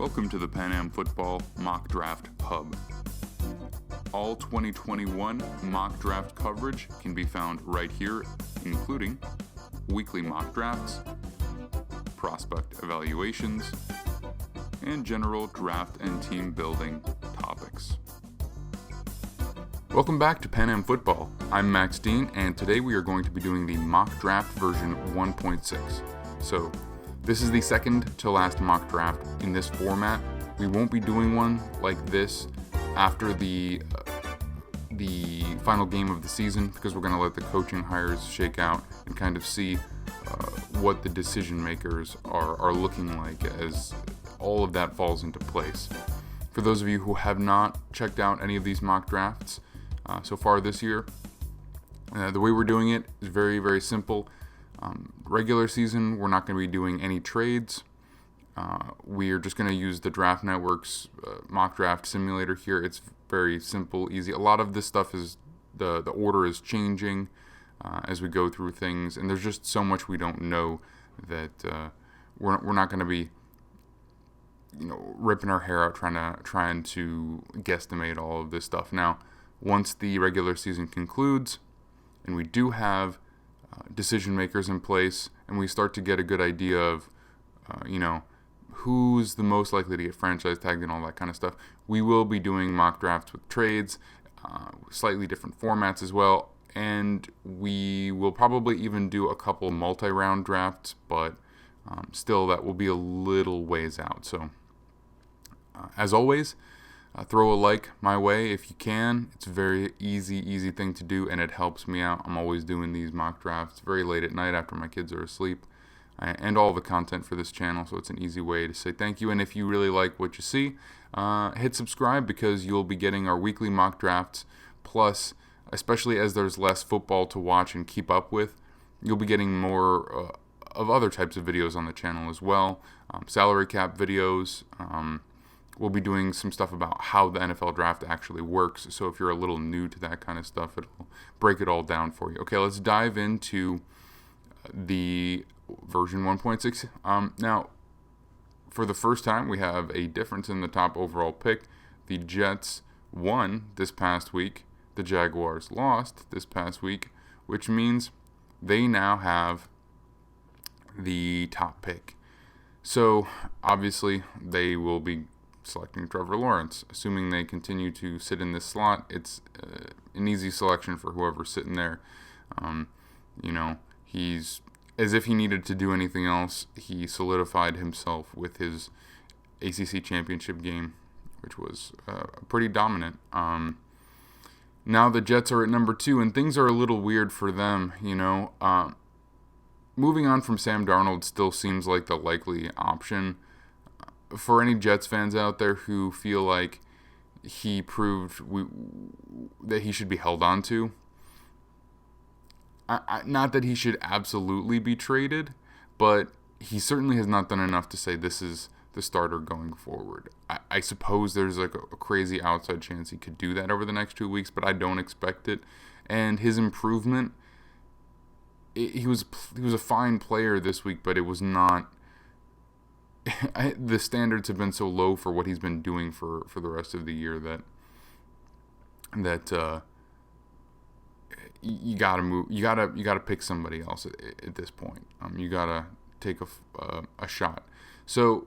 Welcome to the Pan Am Football Mock Draft Hub. All 2021 mock draft coverage can be found right here, including weekly mock drafts, prospect evaluations, and general draft and team building topics. Welcome back to Pan Am Football. I'm Max Dean, and today we are going to be doing the mock draft version 1.6. So, this is the second to last mock draft in this format. We won't be doing one like this after the final game of the season because we're going to let the coaching hires shake out and kind of see what the decision makers are looking like as all of that falls into place. For those of you who have not checked out any of these mock drafts so far this year, the way we're doing it is very, very simple. Regular season, we're not going to be doing any trades. We are just going to use the Draft Network's mock draft simulator here. It's very simple, easy. A lot of this stuff is the order is changing as we go through things, and there's just so much we don't know that we're not going to be ripping our hair out trying to guesstimate all of this stuff. Now, once the regular season concludes, and we do have decision makers in place, and we start to get a good idea of, who's the most likely to get franchise tagged and all that kind of stuff, we will be doing mock drafts with trades, slightly different formats as well, and we will probably even do a couple multi-round drafts, but still that will be a little ways out. So, as always, throw a like my way if you can. It's a very easy thing to do, and it helps me out. I'm always doing these mock drafts very late at night after my kids are asleep, and all the content for this channel, so it's an easy way to say thank you. And if you really like what you see, hit subscribe because you'll be getting our weekly mock drafts, plus, especially as there's less football to watch and keep up with, you'll be getting more of other types of videos on the channel as well. Salary cap videos. We'll be doing some stuff about how the NFL draft actually works. So if you're a little new to that kind of stuff, it'll break it all down for you. Okay, let's dive into the version 1.6. Now, for the first time, we have a difference in the top overall pick. The Jets won this past week. The Jaguars lost this past week, which means they now have the top pick. So, obviously, they will be selecting Trevor Lawrence. Assuming they continue to sit in this slot, it's an easy selection for whoever's sitting there. He's, as if he needed to do anything else, he solidified himself with his ACC championship game, which was pretty dominant. Now the Jets are at number 2, and things are a little weird for them, Moving on from Sam Darnold still seems like the likely option. For any Jets fans out there who feel like he proved that he should be held on to, not that he should absolutely be traded, but he certainly has not done enough to say this is the starter going forward. I suppose there's like a crazy outside chance he could do that over the next 2 weeks, but I don't expect it. And his improvement, he was a fine player this week, but it was not. The standards have been so low for what he's been doing for the rest of the year that you gotta move. You gotta pick somebody else at this point. You gotta take a shot. So,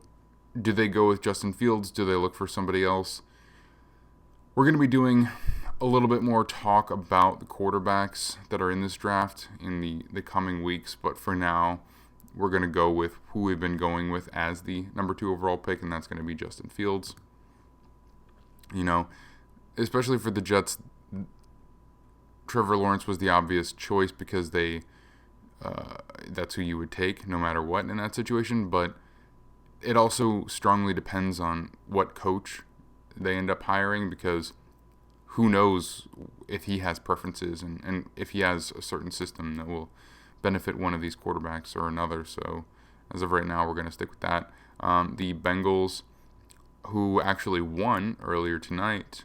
do they go with Justin Fields? Do they look for somebody else? We're gonna be doing a little bit more talk about the quarterbacks that are in this draft in the coming weeks, but for now, we're going to go with who we've been going with as the number 2 overall pick, and that's going to be Justin Fields. Especially for the Jets, Trevor Lawrence was the obvious choice because that's who you would take no matter what in that situation, but it also strongly depends on what coach they end up hiring because who knows if he has preferences and if he has a certain system that will benefit one of these quarterbacks or another. So as of right now, we're going to stick with that. The Bengals, who actually won earlier tonight,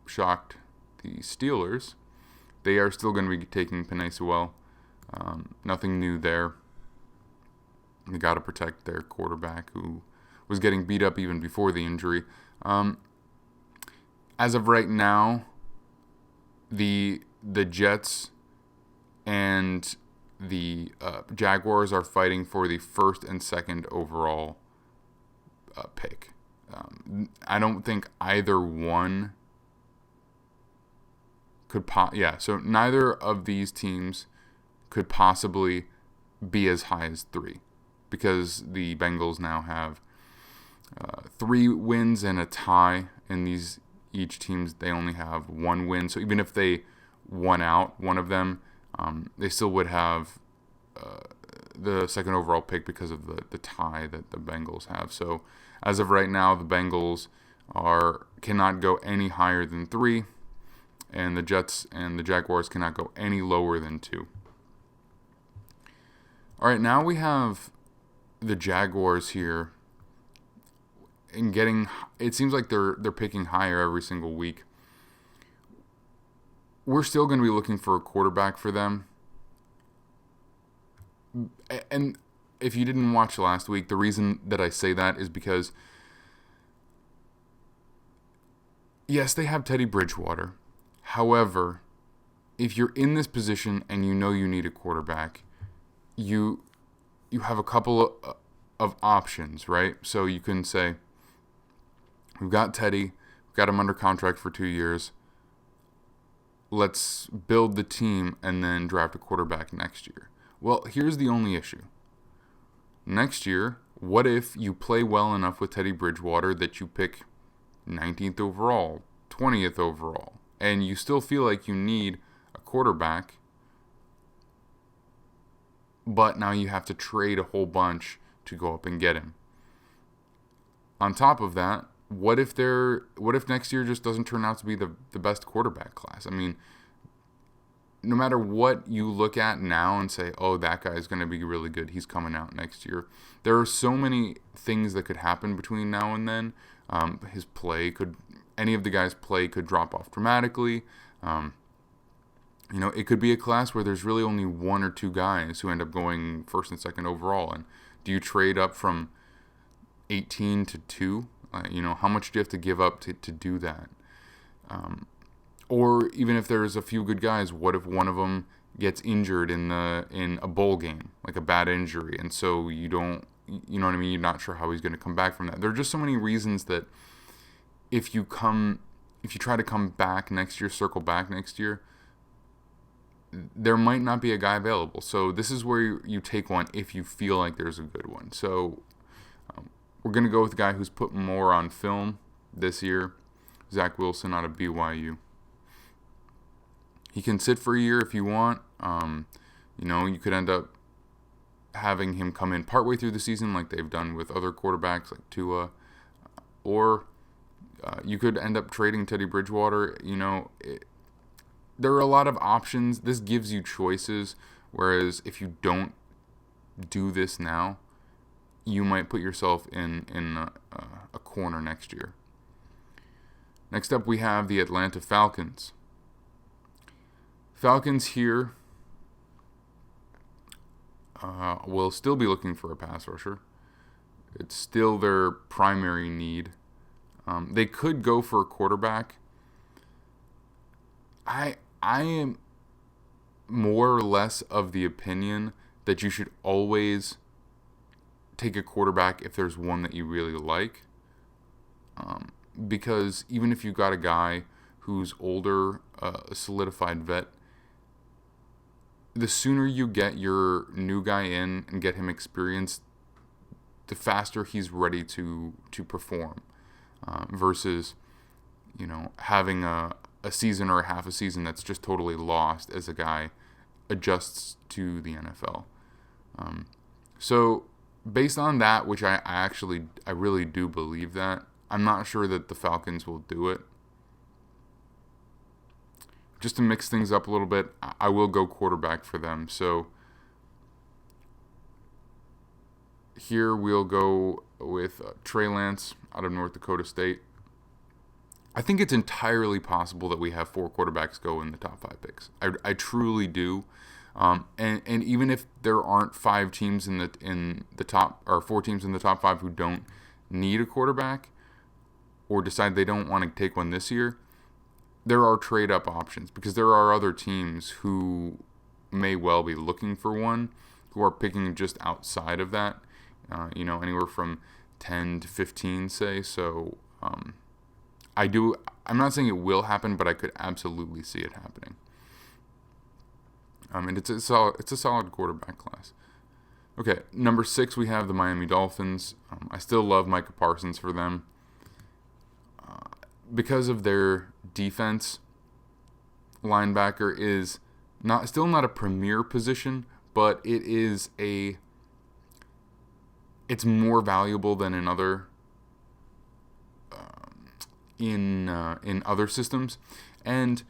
shocked the Steelers. They are still going to be taking Penei Sewell. Nothing new there. They got to protect their quarterback, who was getting beat up even before the injury. As of right now, the Jets and the Jaguars are fighting for the first and second overall pick. I don't think either one could so neither of these teams could possibly be as high as 3, because the Bengals now have 3 wins and a tie, and each teams, they only have 1 win. So even if they won out one of them, they still would have the second overall pick because of the tie that the Bengals have. So as of right now, the Bengals cannot go any higher than 3, and the Jets and the Jaguars cannot go any lower than 2. All right, now we have the Jaguars here, and it seems like they're picking higher every single week. We're still going to be looking for a quarterback for them. And if you didn't watch last week, the reason that I say that is because, yes, they have Teddy Bridgewater. However, if you're in this position and you know you need a quarterback, you have a couple of options, right? So you can say, we've got Teddy, we've got him under contract for 2 years. Let's build the team and then draft a quarterback next year. Well, here's the only issue. Next year, what if you play well enough with Teddy Bridgewater that you pick 19th overall, 20th overall, and you still feel like you need a quarterback, but now you have to trade a whole bunch to go up and get him? On top of that, what if next year just doesn't turn out to be the best quarterback class? I mean, no matter what you look at now and say, oh, that guy is going to be really good, he's coming out next year, there are so many things that could happen between now and then. Any of the guys' play could drop off dramatically. It could be a class where there's really only 1 or 2 guys who end up going first and second overall. And do you trade up from 18 to 2? How much do you have to give up to do that? Or even if there's a few good guys, what if one of them gets injured in a bowl game, like a bad injury, and so you know what I mean? You're not sure how he's going to come back from that. There are just so many reasons that if you try to come back next year, circle back next year, there might not be a guy available. So this is where you take one if you feel like there's a good one. So we're going to go with the guy who's put more on film this year, Zach Wilson out of BYU. He can sit for a year if you want. You could end up having him come in partway through the season like they've done with other quarterbacks like Tua. Or you could end up trading Teddy Bridgewater. There are a lot of options. This gives you choices, whereas if you don't do this now, you might put yourself in a corner next year. Next up, we have the Atlanta Falcons. Falcons here will still be looking for a pass rusher. It's still their primary need. They could go for a quarterback. I am more or less of the opinion that you should always take a quarterback if there's one that you really like. Because even if you got a guy who's older, a solidified vet, the sooner you get your new guy in and get him experience, the faster he's ready to perform. Versus, having a season or a half a season that's just totally lost as a guy adjusts to the NFL. So based on that, which I really do believe that, I'm not sure that the Falcons will do it. Just to mix things up a little bit, I will go quarterback for them. So here we'll go with Trey Lance out of North Dakota State. I think it's entirely possible that we have 4 quarterbacks go in the top 5 picks. I truly do. And even if there aren't 5 teams in the top, or 4 teams in the top 5 who don't need a quarterback or decide they don't want to take one this year, there are trade-up options, because there are other teams who may well be looking for one, who are picking just outside of that, anywhere from 10 to 15, say. So I'm not saying it will happen, but I could absolutely see it happening. And it's a solid quarterback class. Okay, number 6, we have the Miami Dolphins. I still love Micah Parsons for them. Because of their defense, linebacker is still not a premier position, but it's more valuable than in other systems. And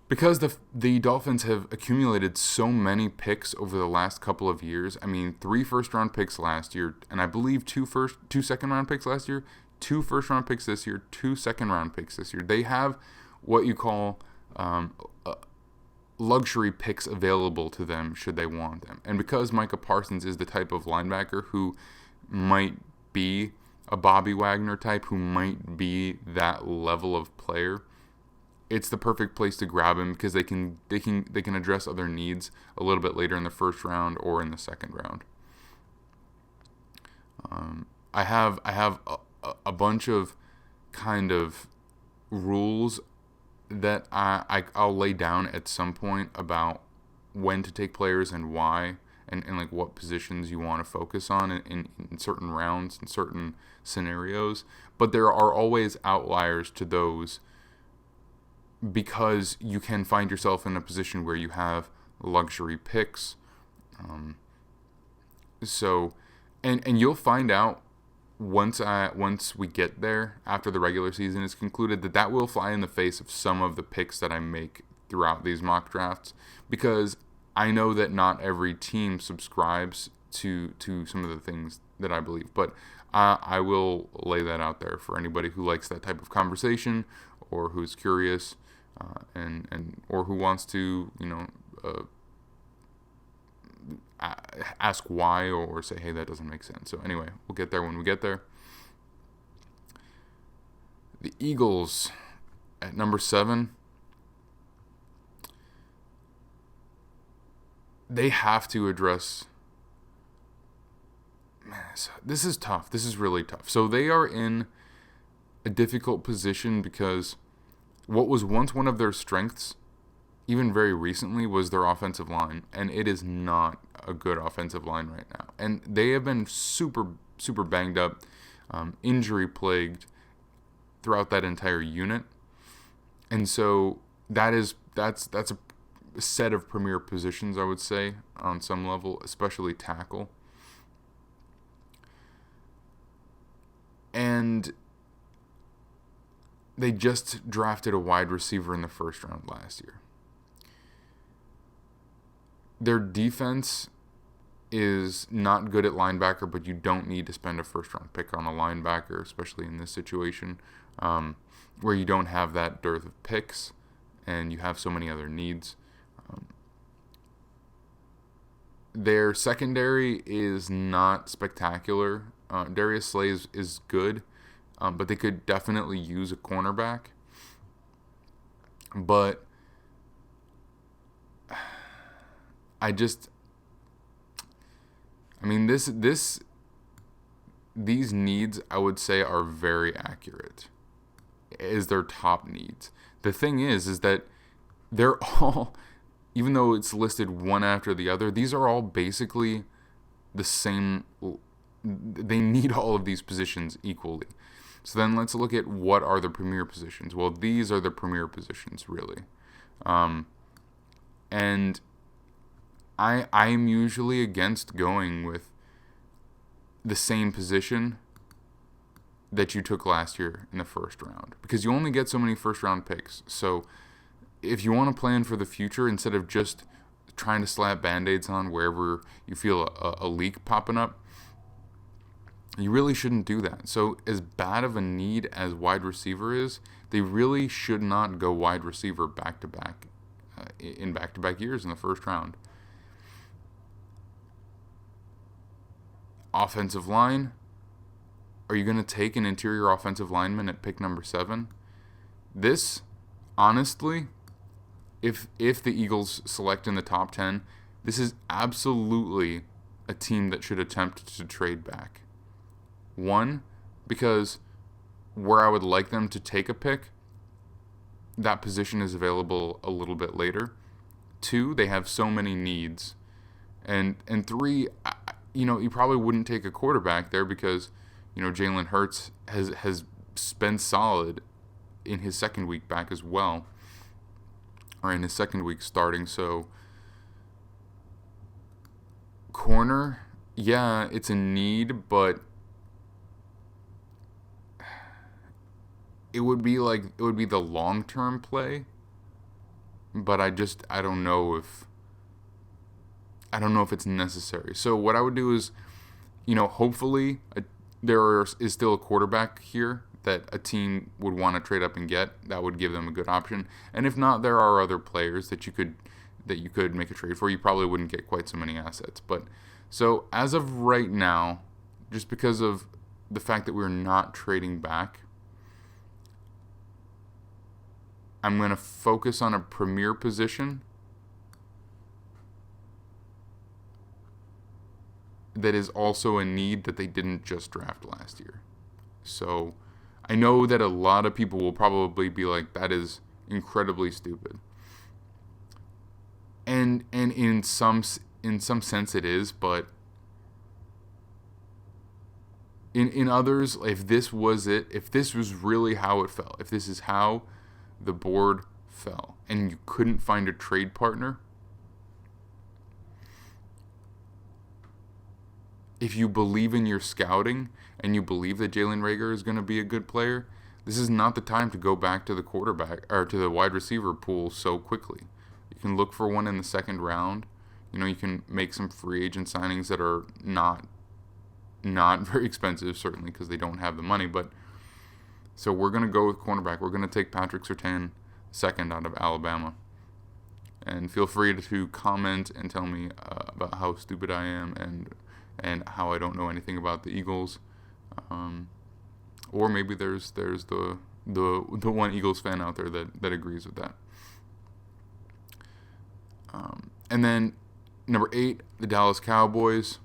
because the Dolphins have accumulated so many picks over the last couple of years, 3 first-round picks last year, and I believe 2 second-round picks last year, 2 first-round picks this year, 2 second-round picks this year. They have what you call luxury picks available to them should they want them. And because Micah Parsons is the type of linebacker who might be a Bobby Wagner type, who might be that level of player, it's the perfect place to grab him, because they can address other needs a little bit later in the first round or in the second round. I have a bunch of kind of rules that I'll lay down at some point about when to take players and why, and like what positions you want to focus on in certain rounds and certain scenarios. But there are always outliers to those, because you can find yourself in a position where you have luxury picks. And you'll find out once we get there, after the regular season is concluded, that will fly in the face of some of the picks that I make throughout these mock drafts, because I know that not every team subscribes to some of the things that I believe. But I will lay that out there for anybody who likes that type of conversation, or who's curious, or who wants to ask why, or say, hey, that doesn't make sense. So anyway, we'll get there when we get there. The Eagles at number 7. They have to address... Man, this is tough. This is really tough. So they are in a difficult position, because what was once one of their strengths, even very recently, was their offensive line, and it is not a good offensive line right now. And they have been super, super banged up, injury plagued throughout that entire unit. And so that's a set of premier positions, I would say, on some level, especially tackle. And they just drafted a wide receiver in the first round last year. Their defense is not good at linebacker, but you don't need to spend a first-round pick on a linebacker, especially in this situation, where you don't have that dearth of picks and you have so many other needs. Their secondary is not spectacular. Darius Slay is good, but they could definitely use a cornerback. But these needs, I would say, are very accurate as their top needs. The thing is that they're all, even though it's listed one after the other, these are all basically the same. They need all of these positions equally. So then let's look at what are the premier positions. Well, these are the premier positions, really. And I'm usually against going with the same position that you took last year in the first round, because you only get so many first round picks. So if you want to plan for the future, instead of just trying to slap band-aids on wherever you feel a leak popping up, you really shouldn't do that. So as bad of a need as wide receiver is, they really should not go wide receiver back-to-back in back-to-back years in the first round. Offensive line, Are you going to take an interior offensive lineman at pick number 7? This, honestly, if the Eagles select in the top 10, this is absolutely a team that should attempt to trade back. One, because where I would like them to take a pick, that position is available a little bit later. 2, they have so many needs. And 3, you probably wouldn't take a quarterback there because, Jalen Hurts has been solid in his second week back as well, or in his second week starting. So corner, yeah, it's a need, but it would be the long-term play, but I don't know if it's necessary. So what I would do is, hopefully there is still a quarterback here that a team would want to trade up and get. That would give them a good option. And if not, there are other players that you could make a trade for. You probably wouldn't get quite so many assets. But so as of right now, just because of the fact that we're not trading back, I'm going to focus on a premier position that is also a need that they didn't just draft last year. So I know that a lot of people will probably be like, that is incredibly stupid. And in some sense it is, but in others, if this was it, if this was really how it fell, if this is how the board fell and you couldn't find a trade partner, if you believe in your scouting and you believe that Jalen Reagor is going to be a good player, this is not the time to go back to the quarterback or to the wide receiver pool so quickly. You can look for one in the second round. You can make some free agent signings that are not very expensive, certainly because they don't have the money. But so we're going to go with cornerback. We're going to take Patrick Surtain second out of Alabama. And feel free to comment and tell me about how stupid I am and how I don't know anything about the Eagles, or maybe there's the one Eagles fan out there that agrees with that. And then number 8, the Dallas Cowboys.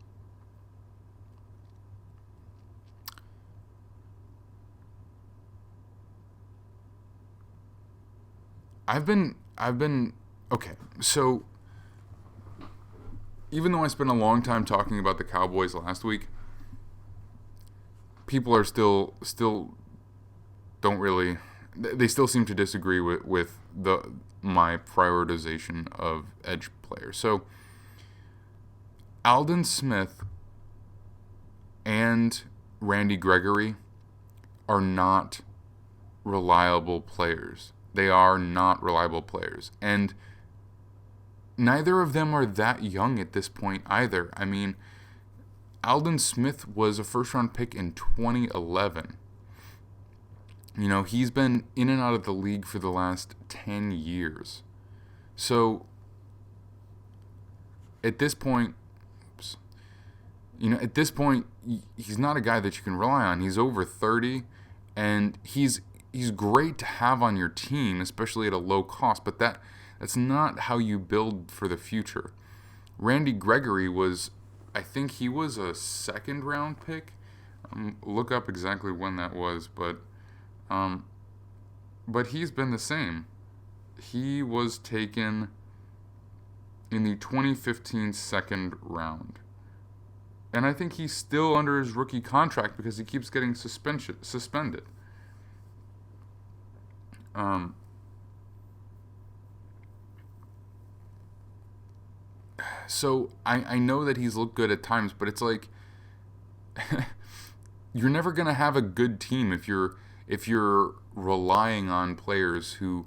I've been okay. So even though I spent a long time talking about the Cowboys last week, people are still don't really, they still seem to disagree with my prioritization of edge players. So Aldon Smith and Randy Gregory are not reliable players. They are not reliable players. And neither of them are that young at this point either. I mean, Aldon Smith was a first-round pick in 2011. He's been in and out of the league for the last 10 years. So, at this point, he's not a guy that you can rely on. He's over 30, and he's great to have on your team, especially at a low cost, but that's not how you build for the future. Randy Gregory I think he was a second-round pick. Look up exactly when that was, but he's been the same. He was taken in the 2015 second round. And I think he's still under his rookie contract because he keeps getting suspended. So I know that he's looked good at times, but it's like you're never gonna have a good team if you're relying on players who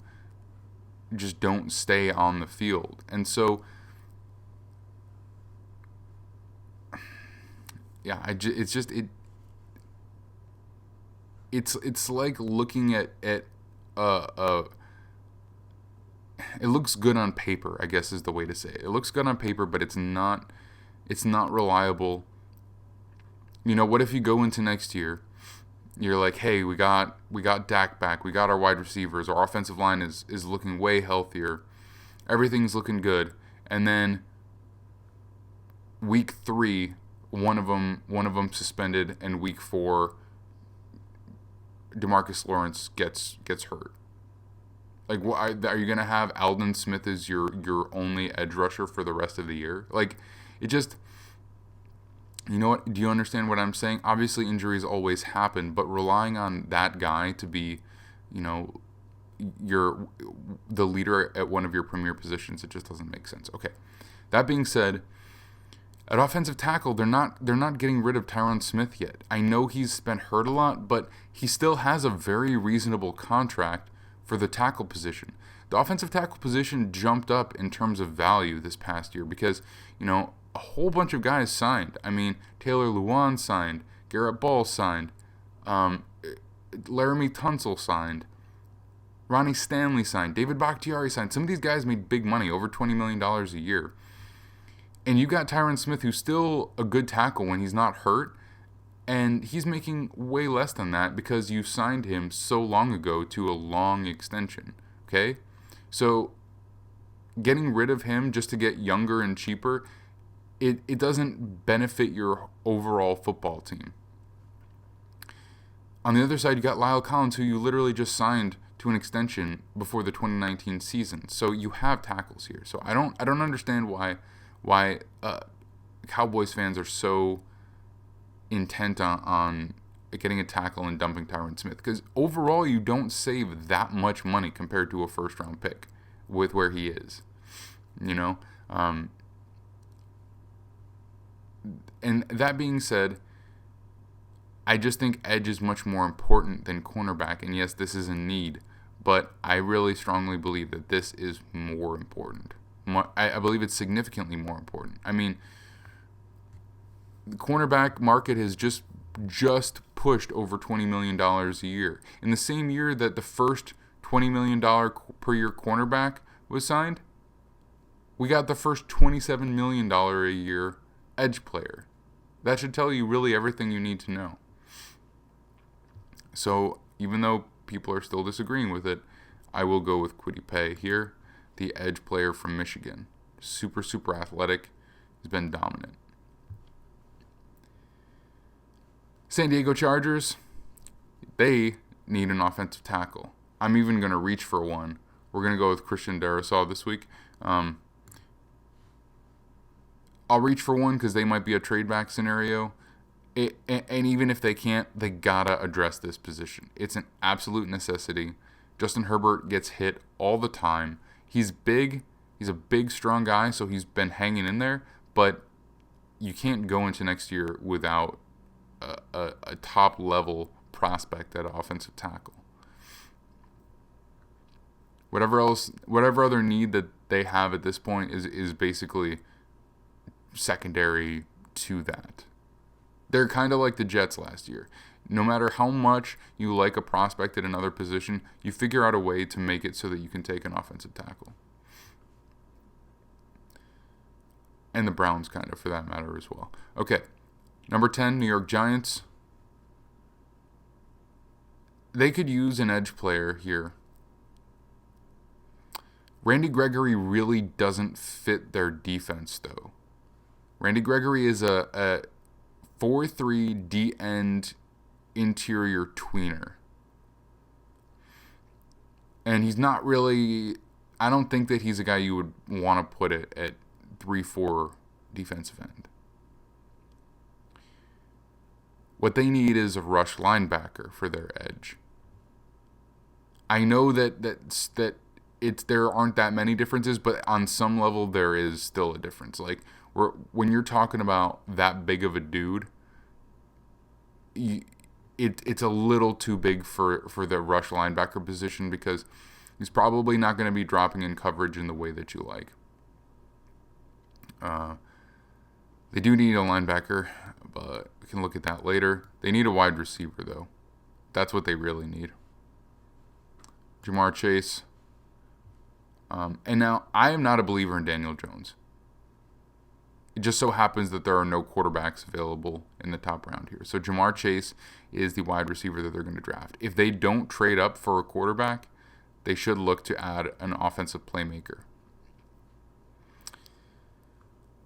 just don't stay on the field. And so yeah, it's like looking at it looks good on paper, I guess is the way to say it. It looks good on paper, but it's not reliable. What if you go into next year you're like, hey, we got Dak back, we got our wide receivers, our offensive line is looking way healthier, everything's looking good, and then week 3, one of them suspended, and week 4, DeMarcus Lawrence gets hurt. Like, what, are you gonna have Aldon Smith as your only edge rusher for the rest of the year? Like, it just, you know what? Do you understand what I'm saying? Obviously, injuries always happen, but relying on that guy to be, you know, the leader at one of your premier positions, it just doesn't make sense. Okay, that being said, at offensive tackle, they're not getting rid of Tyron Smith yet. I know he's been hurt a lot, but he still has a very reasonable contract for the tackle position. The offensive tackle position jumped up in terms of value this past year because, you know, a whole bunch of guys signed. I mean, Taylor Lewan signed, Garrett Ball signed, Laramie Tunsil signed, Ronnie Stanley signed, David Bakhtiari signed. Some of these guys made big money, over $20 million a year. And you got Tyron Smith, who's still a good tackle when he's not hurt, and he's making way less than that because you signed him so long ago to a long extension, okay? So getting rid of him just to get younger and cheaper, it doesn't benefit your overall football team. On the other side, you got Lyle Collins, who you literally just signed to an extension before the 2019 season. So you have tackles here. So I don't understand why Cowboys fans are so intent on getting a tackle and dumping Tyron Smith, because overall you don't save that much money compared to a first round pick with where he is, you know. And that being said, I just think edge is much more important than cornerback, and yes, this is a need, but I really strongly believe that this is more important. I believe it's significantly more important. I mean, the cornerback market has just pushed over $20 million a year. In the same year that the first $20 million per year cornerback was signed, we got the first $27 million a year edge player. That should tell you really everything you need to know. So even though people are still disagreeing with it, I will go with Kwity Paye here, the edge player from Michigan. Super, super athletic. He's been dominant. San Diego Chargers, they need an offensive tackle. I'm even going to reach for one. We're going to go with Christian Darrisaw this week. I'll reach for one because they might be a trade back scenario. And even if they can't, they gotta address this position. It's an absolute necessity. Justin Herbert gets hit all the time. He's big. He's a big, strong guy, so he's been hanging in there. But you can't go into next year without a top-level prospect at offensive tackle. Whatever other need that they have at this point is basically secondary to that. They're kind of like the Jets last year. No matter how much you like a prospect at another position, you figure out a way to make it so that you can take an offensive tackle. And the Browns, kind of, for that matter, as well. Okay, number 10, New York Giants. They could use an edge player here. Randy Gregory really doesn't fit their defense, though. Randy Gregory is a 4-3 D-end interior tweener. And he's not really... I don't think that he's a guy you would want to put it at 3-4 defensive end. What they need is a rush linebacker for their edge. I know that there aren't that many differences, but on some level there is still a difference. Like, when you're talking about that big of a dude, it's a little too big for the rush linebacker position because he's probably not going to be dropping in coverage in the way that you like. They do need a linebacker, but we can look at that later. They need a wide receiver, though. That's what they really need. Jamar Chase. And now, I am not a believer in Daniel Jones. It just so happens that there are no quarterbacks available in the top round here. So Jamar Chase is the wide receiver that they're going to draft. If they don't trade up for a quarterback, they should look to add an offensive playmaker.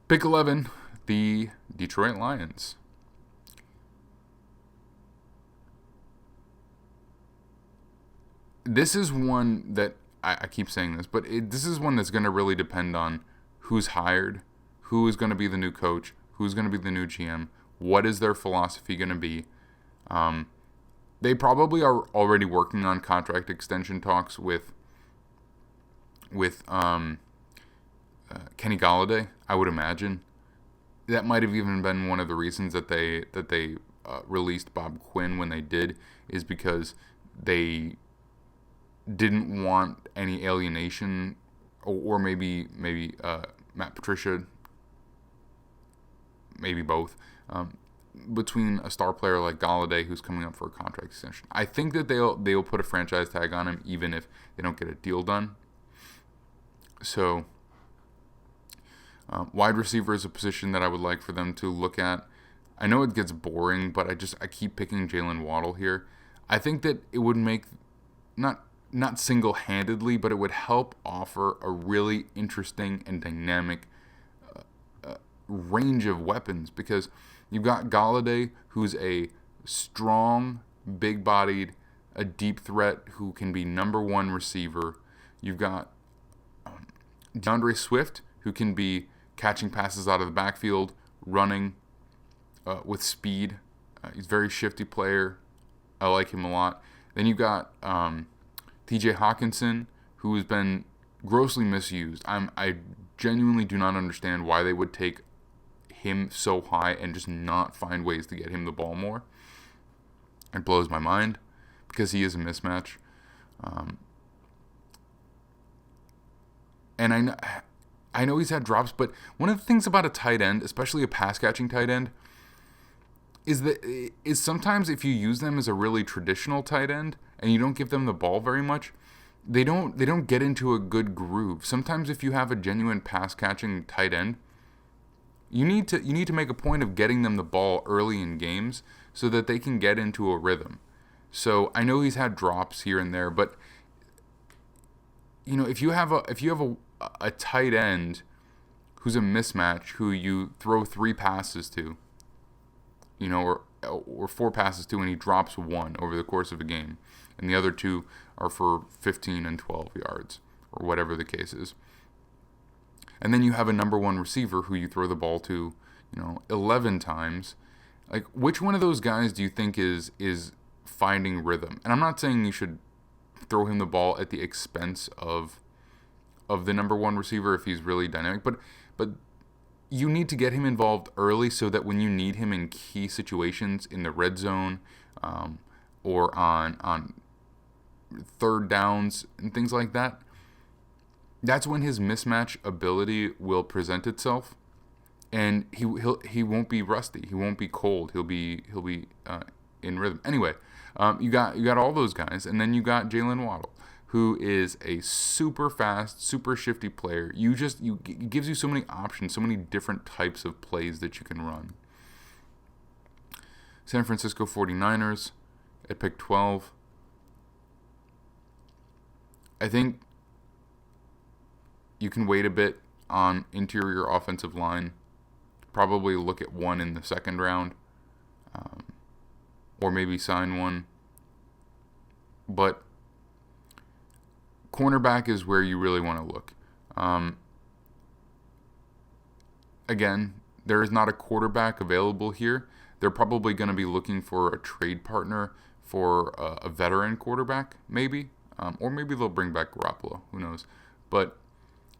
Pick 11, the Detroit Lions. This is one that I keep saying this, but this is one that's going to really depend on who's hired, who is going to be the new coach, who's going to be the new GM, what is their philosophy going to be. They probably are already working on contract extension talks with Kenny Golladay, I would imagine. That might have even been one of the reasons that they released Bob Quinn when they did, is because they didn't want any alienation, or maybe Matt Patricia, maybe both, between a star player like Golladay who's coming up for a contract extension. I think that they'll put a franchise tag on him even if they don't get a deal done. So wide receiver is a position that I would like for them to look at. I know it gets boring, but I keep picking Jalen Waddle here. I think that it would make, not single-handedly, but it would help offer a really interesting and dynamic range of weapons, because you've got Golladay, who's a strong, big-bodied, a deep threat who can be number one receiver. You've got DeAndre Swift, who can be catching passes out of the backfield, running with speed. He's a very shifty player. I like him a lot. Then you've got TJ Hawkinson, who has been grossly misused. I genuinely do not understand why they would take him so high and just not find ways to get him the ball more. It blows my mind, because he is a mismatch. And I know he's had drops, but one of the things about a tight end, especially a pass-catching tight end, is sometimes if you use them as a really traditional tight end and you don't give them the ball very much, they don't get into a good groove. Sometimes if you have a genuine pass-catching tight end, you need to make a point of getting them the ball early in games so that they can get into a rhythm. So I know he's had drops here and there, but if you have a tight end who's a mismatch, who you throw 3 passes to, or 4 passes to, and he drops 1 over the course of a game, and the other 2 are for 15 and 12 yards, or whatever the case is. And then you have a number 1 receiver who you throw the ball to, 11 times. Like, which one of those guys do you think is finding rhythm? And I'm not saying you should throw him the ball at the expense of the number 1 receiver if he's really dynamic, but you need to get him involved early so that when you need him in key situations in the red zone, or on third downs and things like that, that's when his mismatch ability will present itself, and he won't be rusty, he won't be cold, he'll be in rhythm. Anyway, you got all those guys, and then you got Jalen Waddle, who is a super fast, super shifty player. It gives you so many options, so many different types of plays that you can run. San Francisco 49ers at pick 12. I think you can wait a bit on interior offensive line. Probably look at one in the second round, or maybe sign one. But cornerback is where you really want to look. Again, there is not a quarterback available here. They're probably going to be looking for a trade partner for a veteran quarterback, maybe. Or maybe they'll bring back Garoppolo. Who knows? But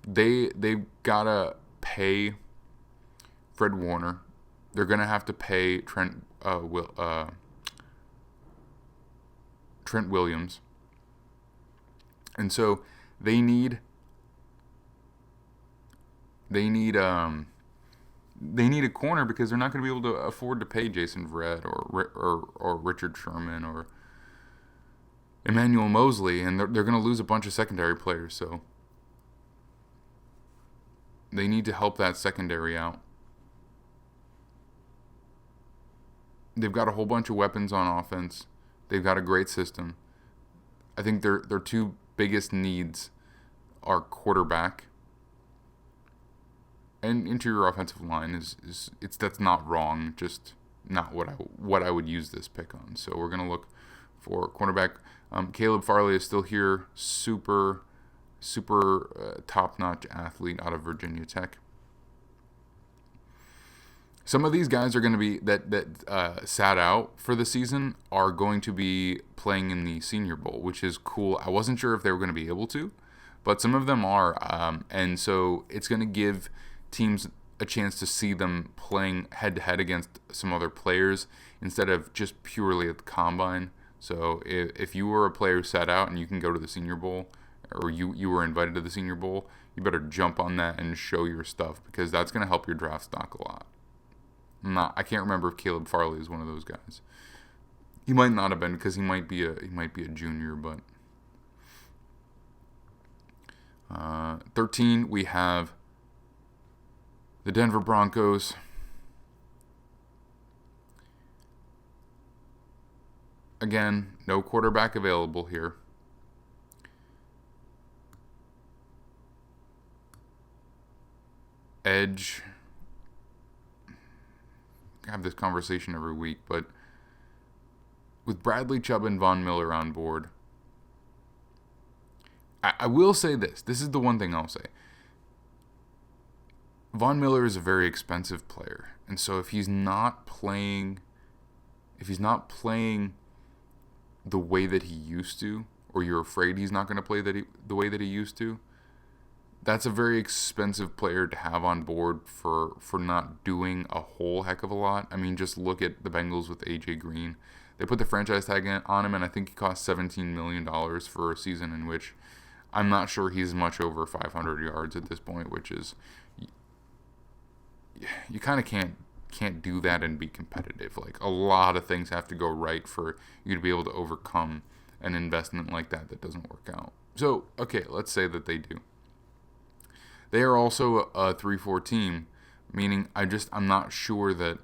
they've got to pay Fred Warner. They're going to have to pay Trent Williams. And so they need a corner, because they're not going to be able to afford to pay Jason Verrett or Richard Sherman or Emmanuel Mosley, and they're going to lose a bunch of secondary players. So they need to help that secondary out. They've got a whole bunch of weapons on offense. They've got a great system. I think their two biggest needs are quarterback and interior offensive line. That's not wrong, just not what I would use this pick on. So we're gonna look for cornerback. Caleb Farley is still here, super top-notch athlete out of Virginia Tech. Some of these guys are going to be that sat out for the season are going to be playing in the Senior Bowl, which is cool. I wasn't sure if they were going to be able to, but some of them are, and so it's going to give teams a chance to see them playing head-to-head against some other players instead of just purely at the combine. So if you were a player who sat out and you can go to the Senior Bowl, or you were invited to the Senior Bowl, you better jump on that and show your stuff, because that's going to help your draft stock a lot. I can't remember if Caleb Farley is one of those guys. He might not have been, because he might be a junior. But 13, we have the Denver Broncos. Again, no quarterback available here. Edge. Have this conversation every week, but with Bradley Chubb and Von Miller on board, I will say this. This is the one thing I'll say. Von Miller is a very expensive player, and so if he's not playing the way that he used to, or you're afraid he's not going to play the way that he used to, that's a very expensive player to have on board for not doing a whole heck of a lot. I mean, just look at the Bengals with A.J. Green. They put the franchise tag on him, and I think he cost $17 million for a season in which I'm not sure he's much over 500 yards at this point, which is, you kind of can't do that and be competitive. Like, a lot of things have to go right for you to be able to overcome an investment like that doesn't work out. So, okay, let's say that they do. They are also a 3-4 team, meaning I'm not sure that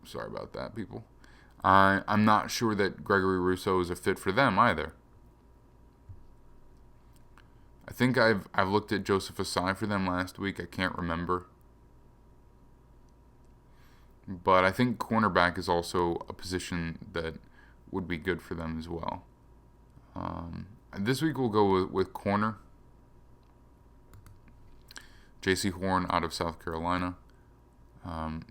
sorry about that, people. I'm not sure that Gregory Rousseau is a fit for them either. I think I've looked at Joseph Asai for them last week. I can't remember. But I think cornerback is also a position that would be good for them as well. This week we'll go with corner. J.C. Horn out of South Carolina.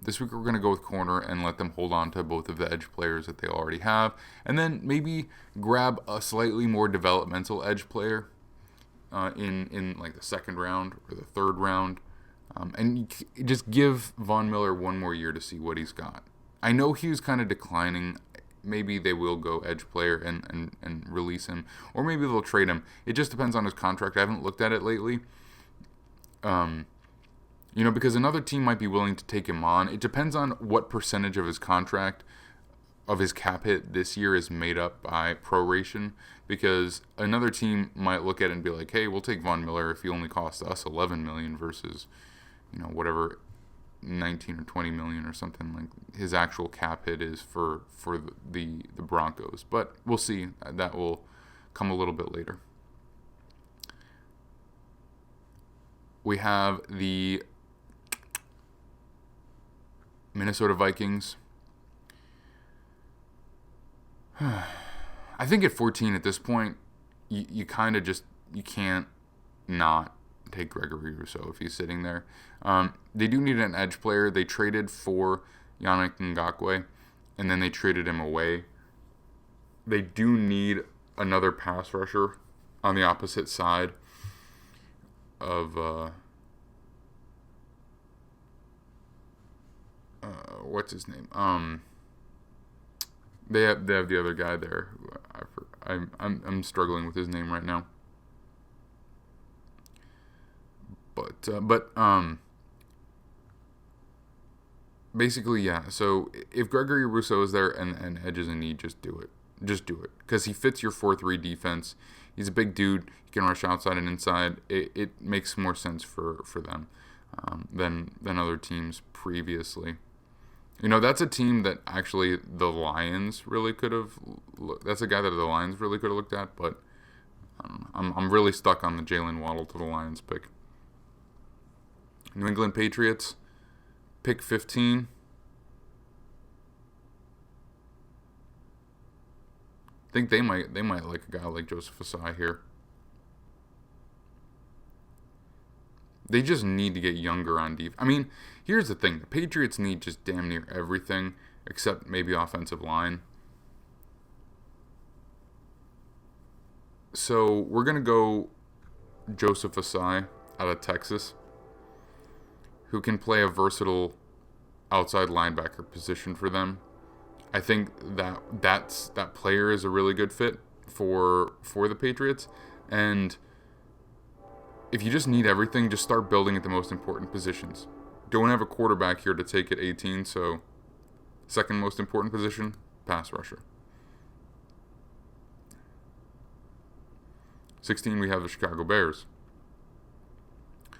This week we're going to go with corner and let them hold on to both of the edge players that they already have. And then maybe grab a slightly more developmental edge player in like the second round or the third round. And just give Von Miller one more year to see what he's got. I know he was kind of declining. Maybe they will go edge player and release him. Or maybe they'll trade him. It just depends on his contract. I haven't looked at it lately. Because another team might be willing to take him on. It depends on what percentage of his contract, of his cap hit this year, is made up by proration. Because another team might look at it and be like, hey, we'll take Von Miller if he only costs us $11 million versus, whatever, 19 or 20 million or something like his actual cap hit is for the Broncos. But we'll see. That will come a little bit later. We have the Minnesota Vikings. I think at 14 at this point, you kind of just, you can't not take Gregory Rousseau if he's sitting there. They do need an edge player. They traded for Yannick Ngakoue, and then they traded him away. They do need another pass rusher on the opposite side of what's his name? They have the other guy there. I'm struggling with his name right now. But basically, yeah. So if Gregory Rousseau is there and Edge is in need, just do it. Just do it, because he fits your 4-3 defense. He's a big dude. He can rush outside and inside. It makes more sense for them than other teams previously. That's a team that actually the Lions really could have. That's a guy that the Lions really could have looked at, but I don't know. I'm really stuck on the Jalen Waddle to the Lions pick. New England Patriots, pick 15. I think they might like a guy like Joseph Asai here. They just need to get younger on defense. I mean, here's the thing. The Patriots need just damn near everything except maybe offensive line. So we're going to go Joseph Asai out of Texas, who can play a versatile outside linebacker position for them. I think that player is a really good fit for the Patriots. And if you just need everything, just start building at the most important positions. Don't have a quarterback here to take at 18, so second most important position, pass rusher. 16, we have the Chicago Bears.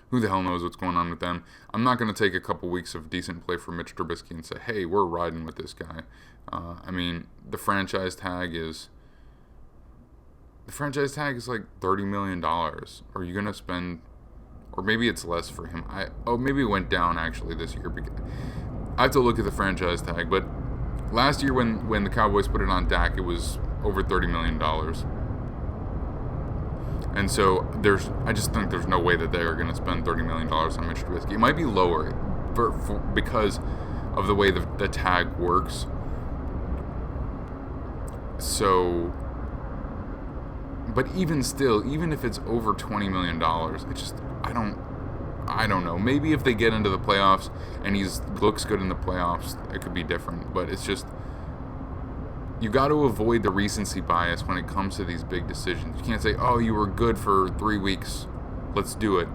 Who the hell knows what's going on with them? I'm not going to take a couple weeks of decent play for Mitch Trubisky and say, hey, we're riding with this guy. The franchise tag is like $30 million. Are you going to spend, or maybe it's less for him. Maybe it went down actually this year. Because I have to look at the franchise tag, but last year when the Cowboys put it on Dak, it was over $30 million. And so I just think there's no way that they are going to spend $30 million on Mitch Trubisky. It might be lower because of the way the tag works. So, but even still, even if it's over $20 million, I don't know. Maybe if they get into the playoffs and he looks good in the playoffs, it could be different. But it's just, you got to avoid the recency bias when it comes to these big decisions. You can't say, oh, you were good for 3 weeks, let's do it.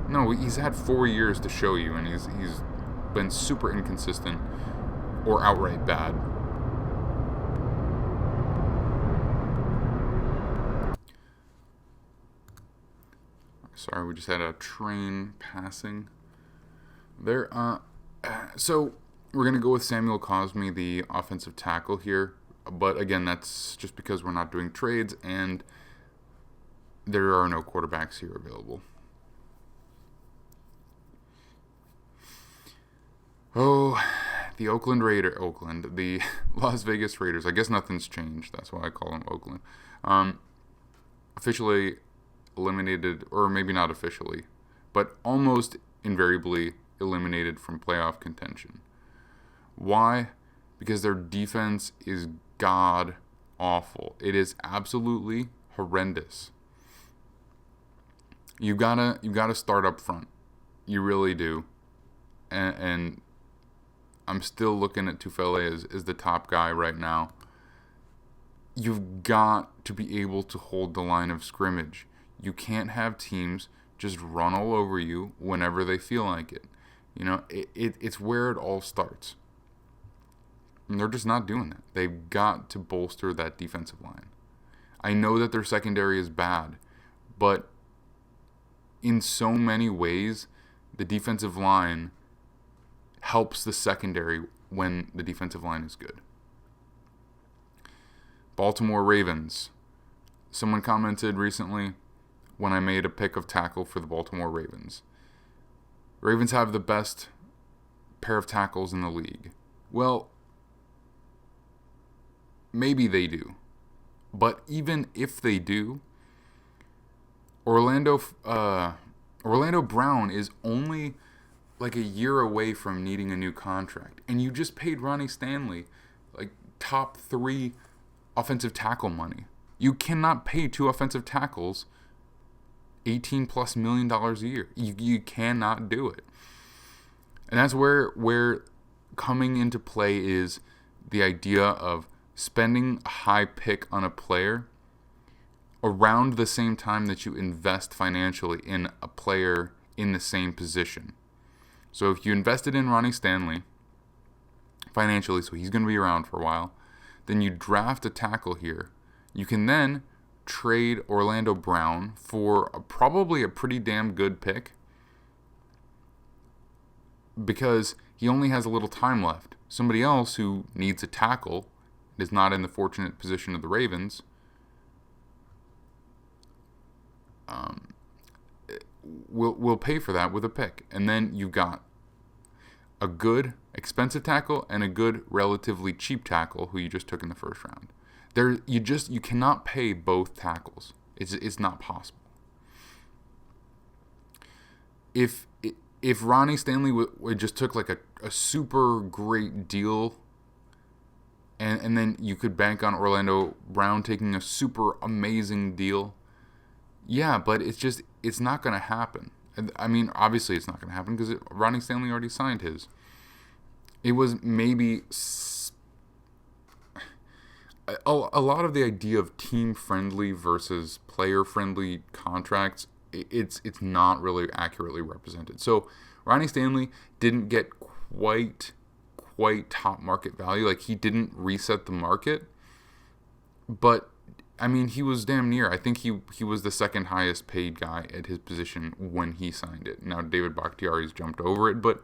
No, he's had 4 years to show you, and he's been super inconsistent or outright bad. Sorry, we just had a train passing there. So we're going to go with Samuel Cosmi, the offensive tackle here. But again, that's just because we're not doing trades and there are no quarterbacks here available. Oh, the the Las Vegas Raiders. I guess nothing's changed. That's why I call them Oakland. Officially eliminated, or maybe not officially, but almost invariably eliminated from playoff contention. Why? Because their defense is god awful. It is absolutely horrendous. You gotta start up front. You really do. And I'm still looking at Tufele as the top guy right now. You've got to be able to hold the line of scrimmage. You can't have teams just run all over you whenever they feel like it. It's where it all starts. And they're just not doing that. They've got to bolster that defensive line. I know that their secondary is bad, but in so many ways, the defensive line helps the secondary when the defensive line is good. Baltimore Ravens. Someone commented recently when I made a pick of tackle for the Baltimore Ravens. Ravens have the best pair of tackles in the league. Well, maybe they do. But even if they do, Orlando Brown is only like a year away from needing a new contract. And you just paid Ronnie Stanley like top 3 offensive tackle money. You cannot pay 2 offensive tackles $18+ million a year. You cannot do it. And that's where coming into play is the idea of spending a high pick on a player around the same time that you invest financially in a player in the same position. So if you invested in Ronnie Stanley financially, so he's going to be around for a while, then you draft a tackle here. You can then trade Orlando Brown for probably a pretty damn good pick because he only has a little time left. Somebody else who needs a tackle, is not in the fortunate position of the Ravens, will pay for that with a pick. And then you got a good expensive tackle and a good relatively cheap tackle who you just took in the first round. You cannot pay both tackles. It's not possible. If Ronnie Stanley just took like a super great deal, and then you could bank on Orlando Brown taking a super amazing deal, yeah, but it's not going to happen. I mean, obviously it's not going to happen because Ronnie Stanley already signed his. It was maybe a lot of the idea of team-friendly versus player-friendly contracts, it's not really accurately represented. So Ronnie Stanley didn't get quite top market value. Like, he didn't reset the market, but I mean, he was damn near. I think he was the second highest paid guy at his position when he signed it. Now David Bakhtiari's jumped over it, but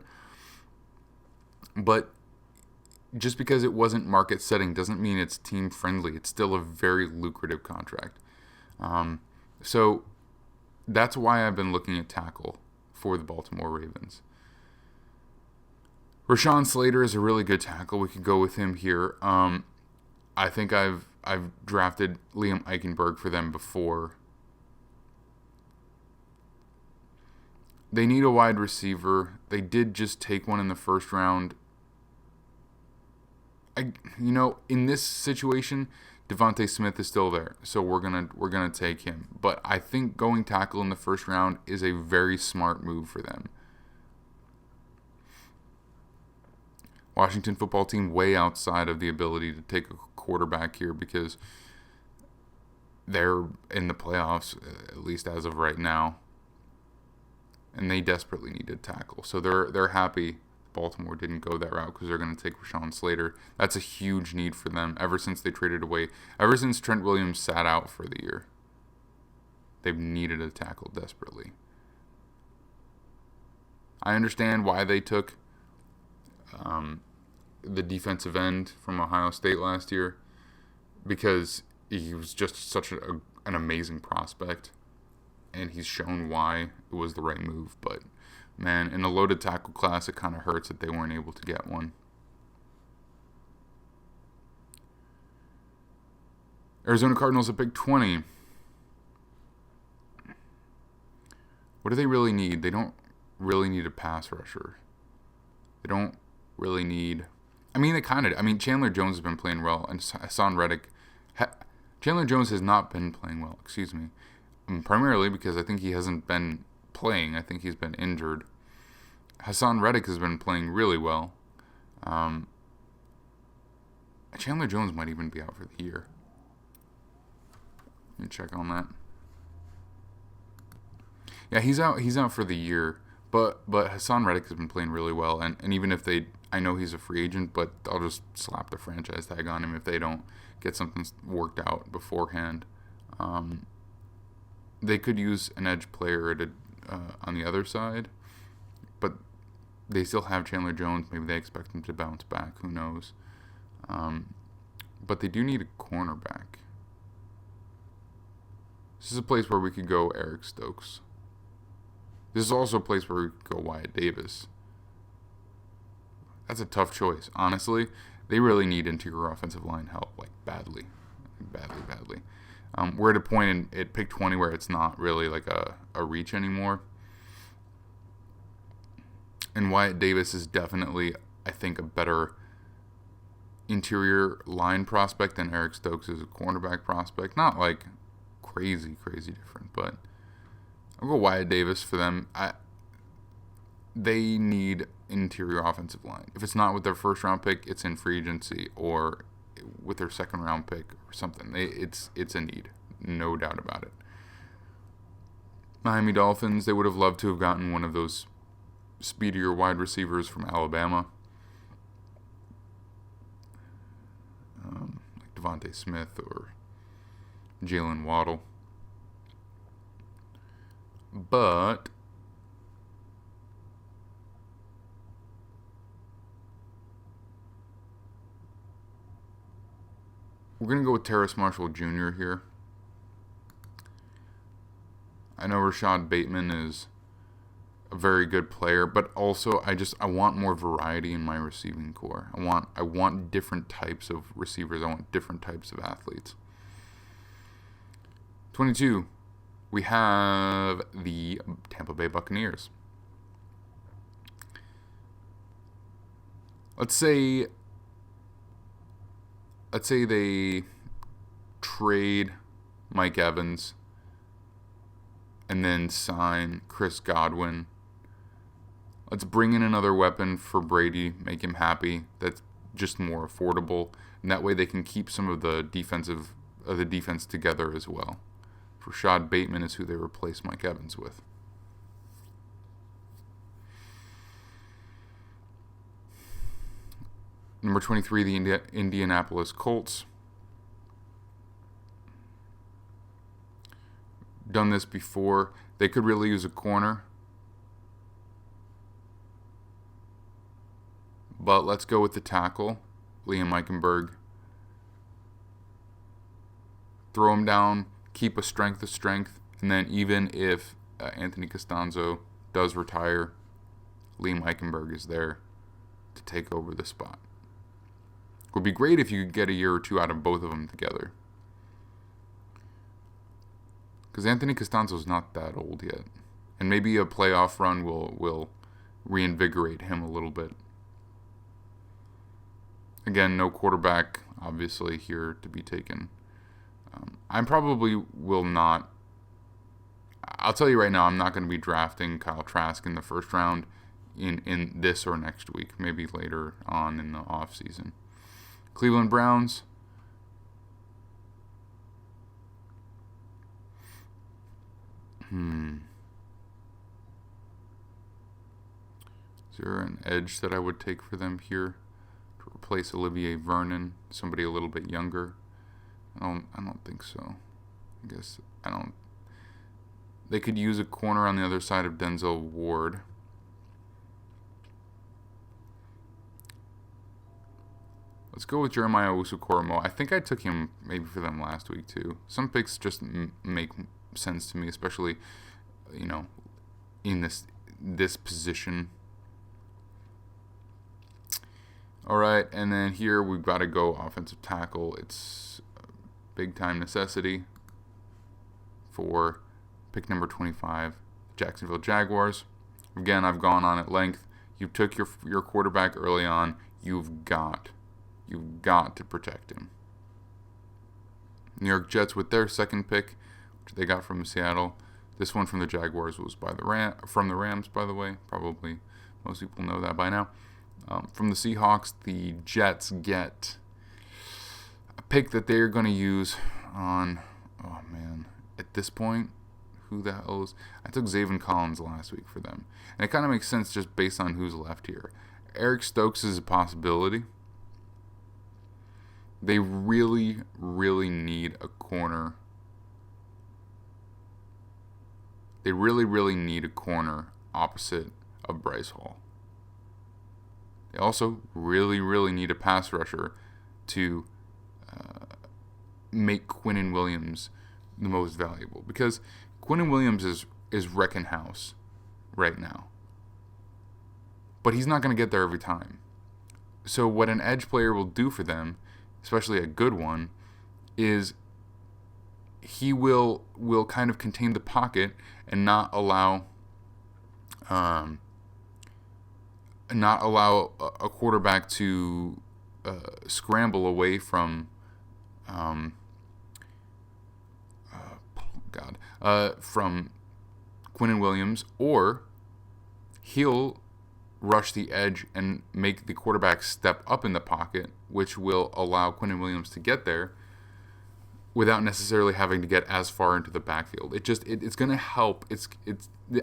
just because it wasn't market setting doesn't mean it's team friendly. It's still a very lucrative contract. So that's why I've been looking at tackle for the Baltimore Ravens. Rashawn Slater is a really good tackle. We could go with him here. I think I've drafted Liam Eichenberg for them before. They need a wide receiver. They did just take one in the first round. In this situation, Devontae Smith is still there, so we're gonna take him. But I think going tackle in the first round is a very smart move for them. Washington football team way outside of the ability to take a quarterback here because they're in the playoffs, at least as of right now, and they desperately need a tackle. So they're happy Baltimore didn't go that route because they're going to take Rashawn Slater. That's a huge need for them ever since Trent Williams sat out for the year. They've needed a tackle desperately. I understand why they took the defensive end from Ohio State last year, because he was just such an amazing prospect, and he's shown why it was the right move. But man, in a loaded tackle class, it kind of hurts that they weren't able to get one. Arizona Cardinals at pick 20. What do they really need? They don't really need a pass rusher. They don't really need... Chandler Jones has been playing well, and Hassan Reddick... Chandler Jones has not been playing well, primarily because I think he hasn't been playing. I think he's been injured. Hassan Reddick has been playing really well. Chandler Jones might even be out for the year. Let me check on that. Yeah, he's out for the year. But Hassan Reddick has been playing really well, and even if I know he's a free agent, but I'll just slap the franchise tag on him if they don't get something worked out beforehand. They could use an edge player on the other side, but they still have Chandler Jones. Maybe they expect him to bounce back. Who knows? But they do need a cornerback. This is a place where we could go Eric Stokes. This is also a place where we could go Wyatt Davis. That's a tough choice. Honestly, they really need interior offensive line help, like badly. We're at a point at pick 20 where it's not really like a reach anymore. And Wyatt Davis is definitely, I think, a better interior line prospect than Eric Stokes is a cornerback prospect. Not like crazy different, but I'll go Wyatt Davis for them. They need interior offensive line. If it's not with their first round pick, it's in free agency or with their second round pick or something. It's a need, no doubt about it. Miami Dolphins, they would have loved to have gotten one of those speedier wide receivers from Alabama, like Devontae Smith or Jalen Waddle. But We're going to go with Terrace Marshall Jr. here. I know Rashad Bateman is a very good player, but also I want more variety in my receiving core. I want different types of receivers. I want different types of athletes. 22, we have the Tampa Bay Buccaneers. Let's say they trade Mike Evans and then sign Chris Godwin. Let's bring in another weapon for Brady, make him happy. That's just more affordable, and that way they can keep some of the defense together as well. Rashad Bateman is who they replace Mike Evans with. Number 23, the Indianapolis Colts. Done this before. They could really use a corner. But let's go with the tackle, Liam Eichenberg. Throw him down, keep a strength, and then even if Anthony Costanzo does retire, Liam Eichenberg is there to take over the spot. It would be great if you could get a year or two out of both of them together. Because Anthony Costanzo's not that old yet. And maybe a playoff run will reinvigorate him a little bit. Again, no quarterback, obviously, here to be taken. I probably will not. I'll tell you right now, I'm not going to be drafting Kyle Trask in the first round in this or next week. Maybe later on in the offseason. Cleveland Browns. Is there an edge that I would take for them here to replace Olivier Vernon? Somebody a little bit younger? I don't think so. I guess I don't. They could use a corner on the other side of Denzel Ward. Let's go with Jeremiah Owusu-Koramoah. I think I took him maybe for them last week too. Some picks just make sense to me, especially, in this position. All right, and then here we've got to go offensive tackle. It's a big-time necessity for pick number 25, Jacksonville Jaguars. Again, I've gone on at length. You took your quarterback early on. You've got to protect him. New York Jets with their second pick, which they got from Seattle. This one from the Jaguars was from the Rams, by the way. Probably most people know that by now. From the Seahawks, the Jets get a pick that they're going to use on, at this point, who the hell is? I took Zaven Collins last week for them. And it kind of makes sense just based on who's left here. Eric Stokes is a possibility. They really, really need a corner. They really, really need a corner opposite of Bryce Hall. They also really, really need a pass rusher to make Quinnen Williams the most valuable. Because Quinnen Williams is wrecking house right now. But he's not going to get there every time. So what an edge player will do for them, especially a good one, is he will kind of contain the pocket and not allow a quarterback to scramble away from from Quinnen Williams, or he'll rush the edge and make the quarterback step up in the pocket, which will allow Quinnen Williams to get there without necessarily having to get as far into the backfield. It's going to help. It's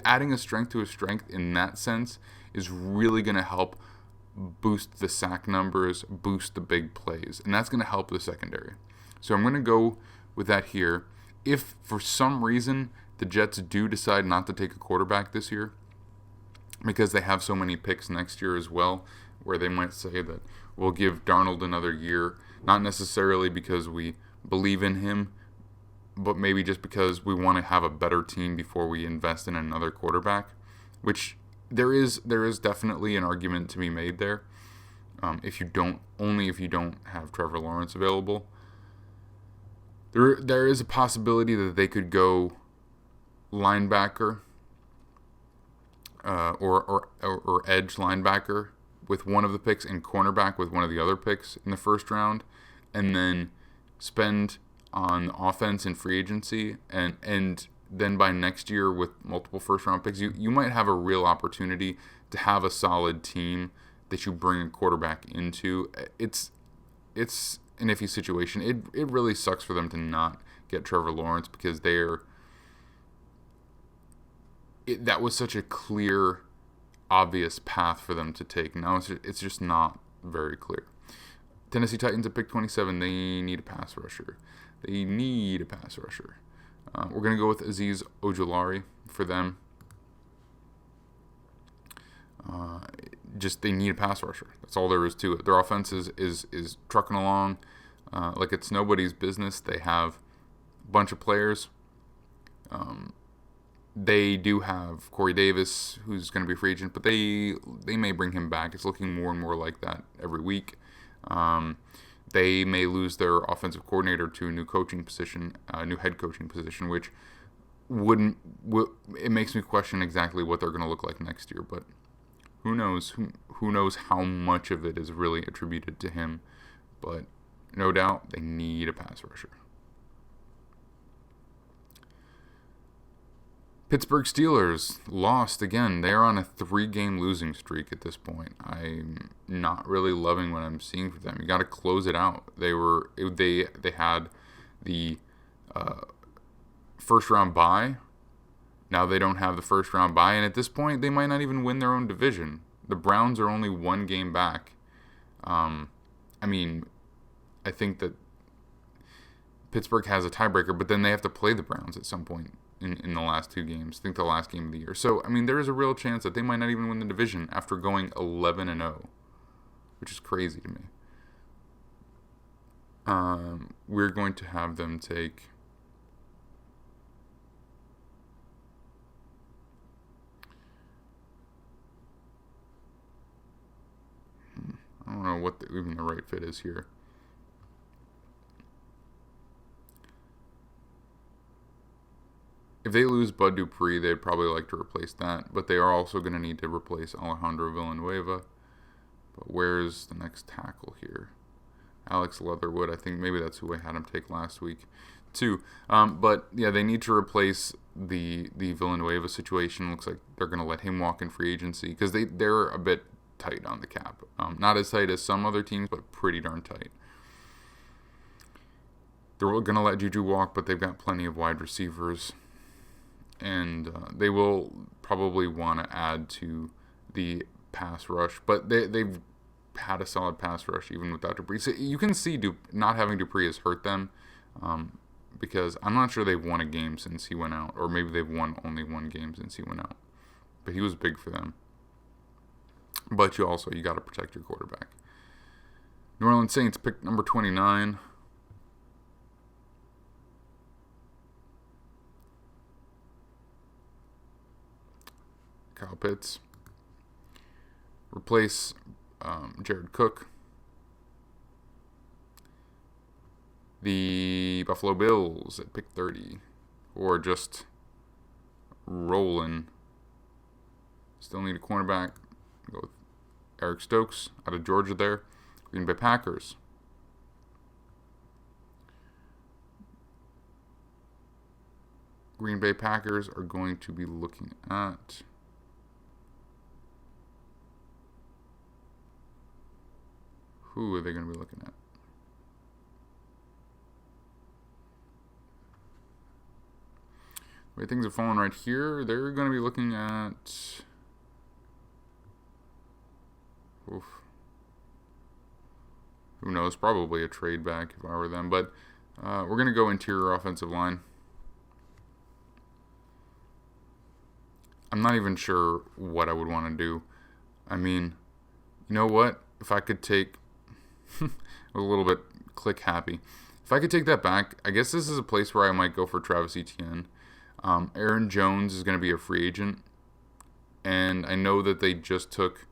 adding a strength to a strength in that sense is really going to help boost the sack numbers, boost the big plays, and that's going to help the secondary. So I'm going to go with that here. If for some reason the Jets do decide not to take a quarterback this year, because they have so many picks next year as well, where they might say that we'll give Darnold another year, not necessarily because we believe in him, but maybe just because we want to have a better team before we invest in another quarterback, which there is definitely an argument to be made there. If you don't have Trevor Lawrence available, there is a possibility that they could go linebacker or edge linebacker with one of the picks and cornerback with one of the other picks in the first round, and then spend on offense and free agency, and then by next year with multiple first round picks, you might have a real opportunity to have a solid team that you bring a quarterback into. It's an iffy situation. It really sucks for them to not get Trevor Lawrence because that was such a clear, obvious path for them to take. Now it's just not very clear. Tennessee Titans at pick 27. They need a pass rusher. We're going to go with Azeez Ojulari for them. They need a pass rusher. That's all there is to it. Their offense is trucking along like it's nobody's business. They have a bunch of players. They do have Corey Davis, who's going to be a free agent, but they may bring him back. It's looking more and more like that every week. They may lose their offensive coordinator to a new coaching position, new head coaching position, which it makes me question exactly what they're going to look like next year. But who knows? Who knows how much of it is really attributed to him? But no doubt they need a pass rusher. Pittsburgh Steelers lost again. They're on a 3-game losing streak at this point. I'm not really loving what I'm seeing for them. You got to close it out. They had the first round bye. Now they don't have the first round bye, and at this point they might not even win their own division. The Browns are only 1 game back. I think that Pittsburgh has a tiebreaker, but then they have to play the Browns at some point in the last 2 games. I think the last game of the year. So, there is a real chance that they might not even win the division after going 11-0, which is crazy to me. We're going to have them take... I don't know what even the right fit is here. If they lose Bud Dupree, they'd probably like to replace that, but they are also going to need to replace Alejandro Villanueva. But where's the next tackle here? Alex Leatherwood. I think maybe that's who I had him take last week too. But yeah, they need to replace the Villanueva situation. Looks like they're going to let him walk in free agency because they're a bit tight on the cap. Not as tight as some other teams, but pretty darn tight. They're going to let Juju walk, but they've got plenty of wide receivers. And they will probably want to add to the pass rush. But they've had a solid pass rush even without Dupree. So you can see not having Dupree has hurt them because I'm not sure they've won a game since he went out. Or maybe they've won only 1 game since he went out. But he was big for them. But you got to protect your quarterback. New Orleans Saints pick number 29. Kyle Pitts. Replace Jared Cook. The Buffalo Bills at pick 30. Or just rolling. Still need a cornerback. Go with Eric Stokes out of Georgia there. Green Bay Packers. Green Bay Packers are going to be looking at... Who are they going to be looking at? The way things are falling right here, they're going to be looking at... Oof. Who knows? Probably a trade back if I were them. But we're going to go interior offensive line. I'm not even sure what I would want to do. You know what? If I could take a little bit click happy. If I could take that back, I guess this is a place where I might go for Travis Etienne. Aaron Jones is going to be a free agent, and I know that they just took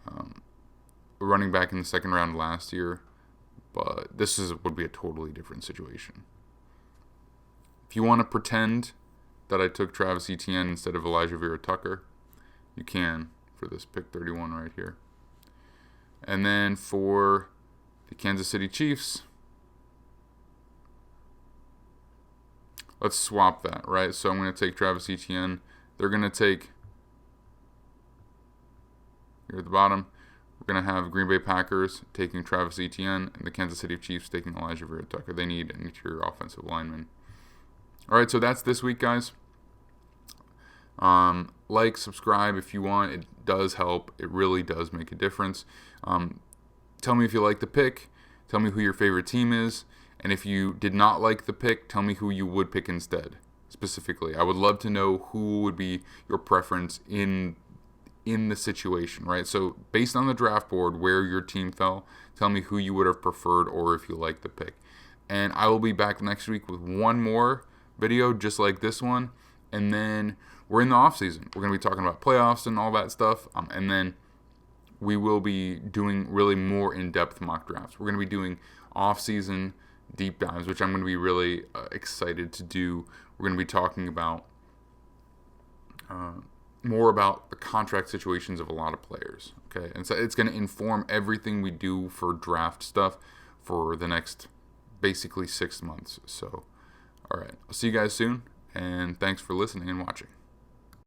a running back in the second round last year, but would be a totally different situation. If you want to pretend that I took Travis Etienne instead of Elijah Vera Tucker, you can for this pick 31 right here. And then for the Kansas City Chiefs, let's swap that, right? So I'm going to take Travis Etienne. They're going to take, here at the bottom, we're going to have Green Bay Packers taking Travis Etienne and the Kansas City Chiefs taking Elijah Vera Tucker. They need an interior offensive lineman. All right, so that's this week, guys. Like, subscribe if you want. It does help. It really does make a difference. Tell me if you like the pick. Tell me who your favorite team is. And if you did not like the pick, tell me who you would pick instead, specifically. I would love to know who would be your preference in the situation, right? So based on the draft board, where your team fell, tell me who you would have preferred or if you like the pick. And I will be back next week with one more video just like this one. And then we're in the off season. We're going to be talking about playoffs and all that stuff. And then we will be doing really more in-depth mock drafts. We're going to be doing off-season deep dives, which I'm going to be really excited to do. We're going to be talking about more about the contract situations of a lot of players. Okay, and so it's going to inform everything we do for draft stuff for the next basically 6 months. So, all right, I'll see you guys soon, and thanks for listening and watching.